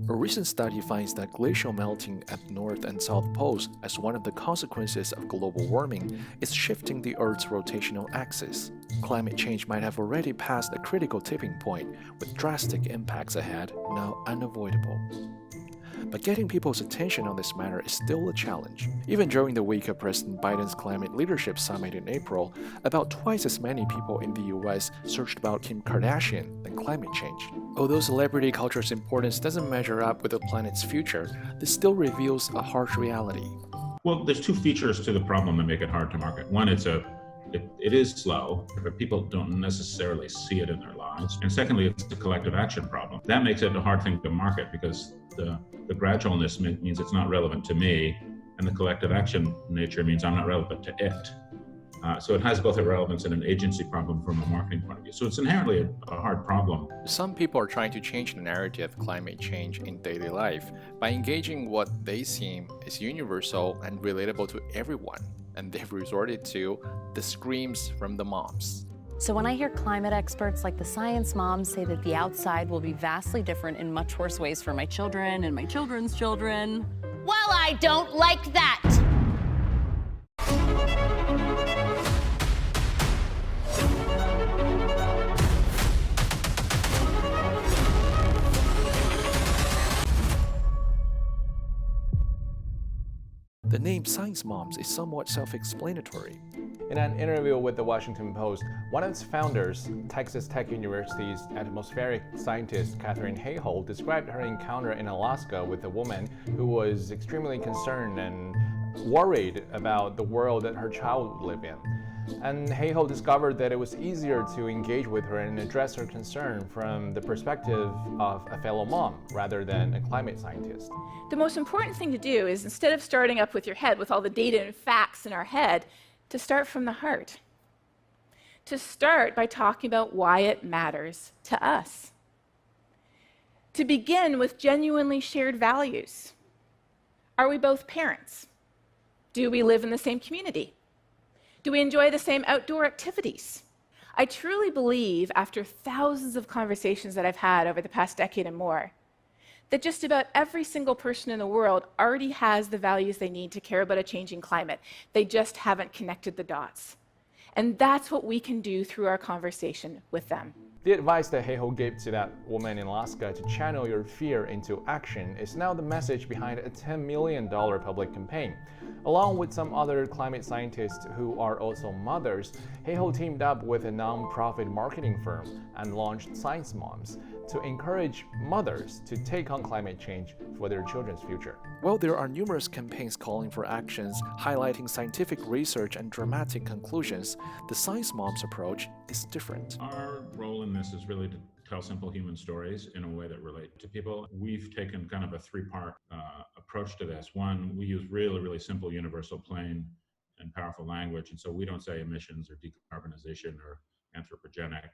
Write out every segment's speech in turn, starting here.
A recent study finds that glacial melting at the North and South Poles, as one of the consequences of global warming, is shifting the Earth's rotational axis. Climate change might have already passed a critical tipping point, with drastic impacts ahead now unavoidable. But getting people's attention on this matter is still a challenge. Even during the week of President Biden's Climate Leadership Summit in April, about twice as many people in the US searched about Kim Kardashian than climate change. Although celebrity culture's importance doesn't measure up with the planet's future, this still reveals a harsh reality. Well, there's two features to the problem that make it hard to market. One, it is slow, but people don't necessarily see it in their lives. And secondly, it's a collective action problem. That makes it a hard thing to market because the gradualness means it's not relevant to me, and the collective action nature means I'm not relevant to it. So it has both a relevance and an agency problem from a marketing point of view. So it's inherently a hard problem. Some people are trying to change the narrative of climate change in daily life by engaging what they seem is universal and relatable to everyone, and they've resorted to the screams from the moms. So when I hear climate experts like the science moms say that the outside will be vastly different in much worse ways for my children and my children's children, well, I don't like that. The name Science Moms is somewhat self-explanatory. In an interview with the Washington Post, one of its founders, Texas Tech University's atmospheric scientist Katherine Hayholt, described her encounter in Alaska with a woman who was extremely concerned and worried about the world that her child would live in. And Hayholt discovered that it was easier to engage with her and address her concern from the perspective of a fellow mom rather than a climate scientist. The most important thing to do is, instead of starting up with your head, with all the data and facts in our head, to start from the heart. To start by talking about why it matters to us. To begin with genuinely shared values. Are we both parents? Do we live in the same community? Do we enjoy the same outdoor activities? I truly believe, after thousands of conversations that I've had over the past decade and more, that just about every single person in the world already has the values they need to care about a changing climate. They just haven't connected the dots. And that's what we can do through our conversation with them. The advice that Hayholt gave to that woman in Alaska to channel your fear into action is now the message behind a $10 million public campaign. Along with some other climate scientists who are also mothers, Hayholt teamed up with a non-profit marketing firm and launched Science Moms to encourage mothers to take on climate change for their children's future. While there are numerous campaigns calling for actions, highlighting scientific research and dramatic conclusions, the Science Moms approach is different. Our role in this is really to tell simple human stories in a way that relate to people. We've taken kind of a three-part approach to this. One, we use really, really simple, universal, plain, and powerful language. And so we don't say emissions or decarbonization or anthropogenic.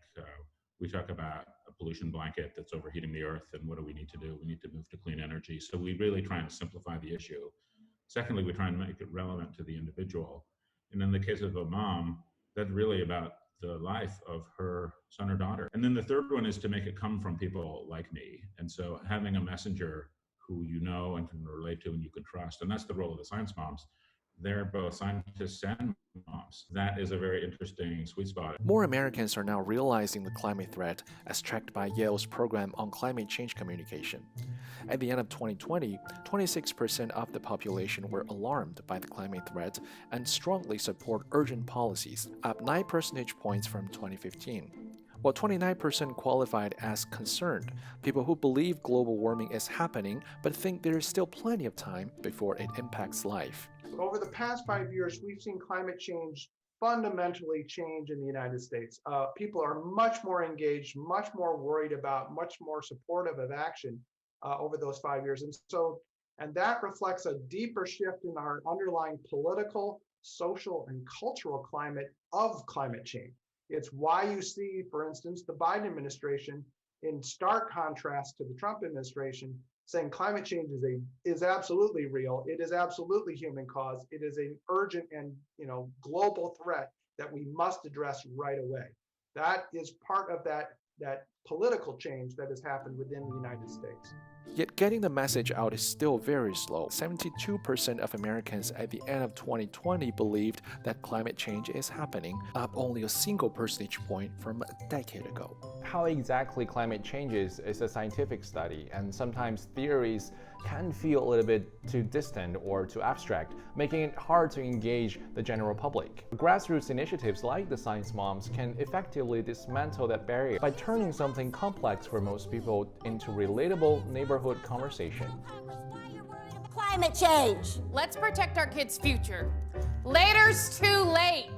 We talk about a pollution blanket that's overheating the earth, and what do we need to do? We need to move to clean energy. So we really try and simplify the issue. Secondly, we try and make it relevant to the individual. And in the case of a mom, that's really about the life of her son or daughter. And then the third one is to make it come from people like me. And so having a messenger who you know and can relate to and you can trust, and that's the role of the Science Moms. They're both scientists and moms. That is a very interesting sweet spot. More Americans are now realizing the climate threat, as tracked by Yale's program on climate change communication. At the end of 2020, 26% of the population were alarmed by the climate threat and strongly support urgent policies, up 9 percentage points from 2015. While 29% qualified as concerned, people who believe global warming is happening but think there is still plenty of time before it impacts life. Over the past 5 years, we've seen climate change fundamentally change in the United States. People are much more engaged, much more worried about, much more supportive of action over those 5 years. And that reflects a deeper shift in our underlying political, social, and cultural climate of climate change. It's why you see, for instance, the Biden administration, in stark contrast to the Trump administration, saying climate change is absolutely real. It is absolutely human caused. It is an urgent and global threat that we must address right away. That is part of that political change that has happened within the United States. Yet getting the message out is still very slow. 72% of Americans at the end of 2020 believed that climate change is happening, up only a single percentage point from a decade ago. How exactly climate changes is a scientific study, and sometimes theories can feel a little bit too distant or too abstract, making it hard to engage the general public. Grassroots initiatives like the Science Moms can effectively dismantle that barrier by turning something complex for most people into relatable neighborhood conversation. Climate change. Let's protect our kids' future. Later's too late.